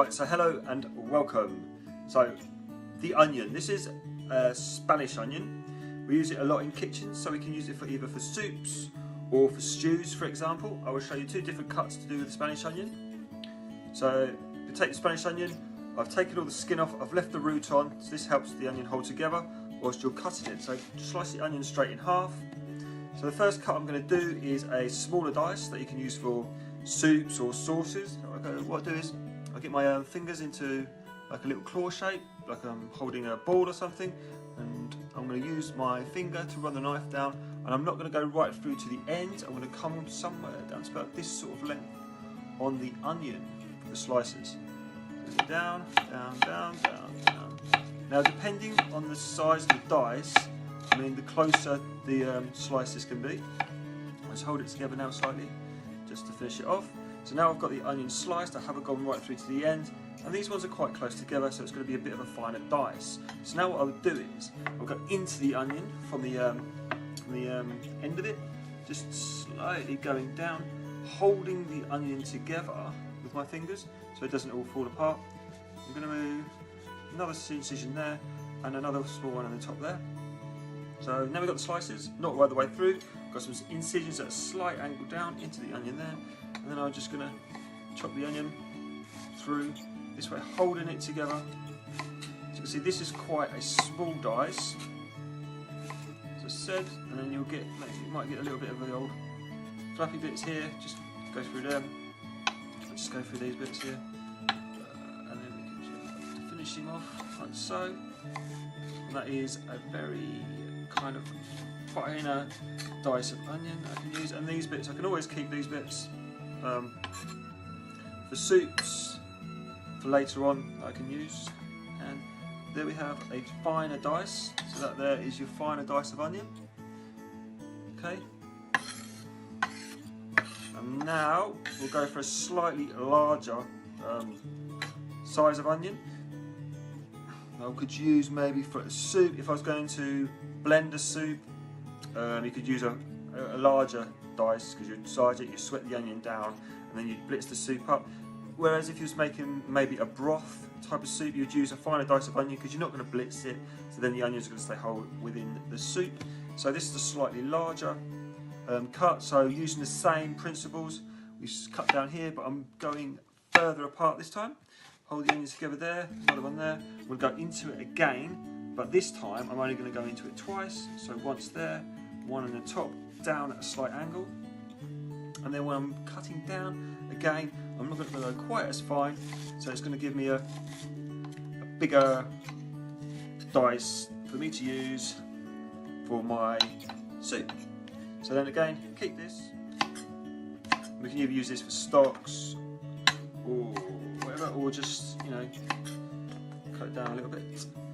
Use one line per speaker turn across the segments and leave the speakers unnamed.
Right, so hello and welcome. So the onion, this is a Spanish onion. We use it a lot in kitchens, so we can use it for either for soups or for stews, for example. I will show you two different cuts to do with the Spanish onion. So to take the Spanish onion, I've taken all the skin off, I've left the root on, so this helps the onion hold together whilst you're cutting it. So slice the onion straight in half. So the first cut I'm going to do is a smaller dice that you can use for soups or sauces. What I do is I get my fingers into like a little claw shape, like I'm holding a ball or something, and I'm going to use my finger to run the knife down, and I'm not going to go right through to the end. I'm going to come somewhere down to about this sort of length on the onion, the slices. So down, down, down, down, down. Now depending on the size of the dice, I mean the closer the slices can be. Let's hold it together now slightly, just to finish it off. So now I've got the onion sliced, I haven't gone right through to the end, and these ones are quite close together, so it's going to be a bit of a finer dice. So now what I would do is, I'll go into the onion from the end of it, just slightly going down, holding the onion together with my fingers, so it doesn't all fall apart. I'm going to move another incision there, and another small one on the top there. So now we've got the slices, not right the way through, got some incisions at a slight angle down into the onion there, and then I'm just going to chop the onion through this way, holding it together. So you can see this is quite a small dice, as I said, and then you might get a little bit of the old fluffy bits here, just go through them, just go through these bits here, and then we can just finish him off like so. And that is a very kind of finer dice of onion I can use, and these bits I can always keep these bits for soups for later on I can use. And there we have a finer dice, so that there is your finer dice of onion. Okay, and now we'll go for a slightly larger size of onion. I could use maybe for a soup, if I was going to blend a soup, you could use a larger dice, because you'd size it, you sweat the onion down, and then you'd blitz the soup up. Whereas if you was making maybe a broth type of soup, you'd use a finer dice of onion, because you're not going to blitz it, so then the onions are going to stay whole within the soup. So this is a slightly larger cut, so using the same principles, we just cut down here, but I'm going further apart this time. Hold the onions together there, another one there. We'll go into it again, but this time I'm only going to go into it twice. So once there, one on the top, down at a slight angle. And then when I'm cutting down, again, I'm not going to go quite as fine, so it's going to give me a bigger dice for me to use for my soup. So then again, keep this. We can either use this for stocks or whatever, or just, you know, cut it down a little bit.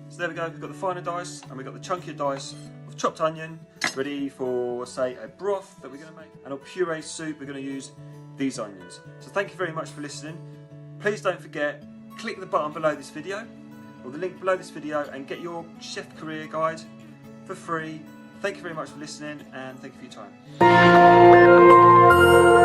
So there we go, we've got the finer dice and we've got the chunkier dice of chopped onion, ready for, say, a broth that we're going to make, and a puree soup. We're going to use these onions. So thank you very much for listening. Please don't forget, click the button below this video, or the link below this video, and get your chef career guide for free. Thank you very much for listening, and thank you for your time.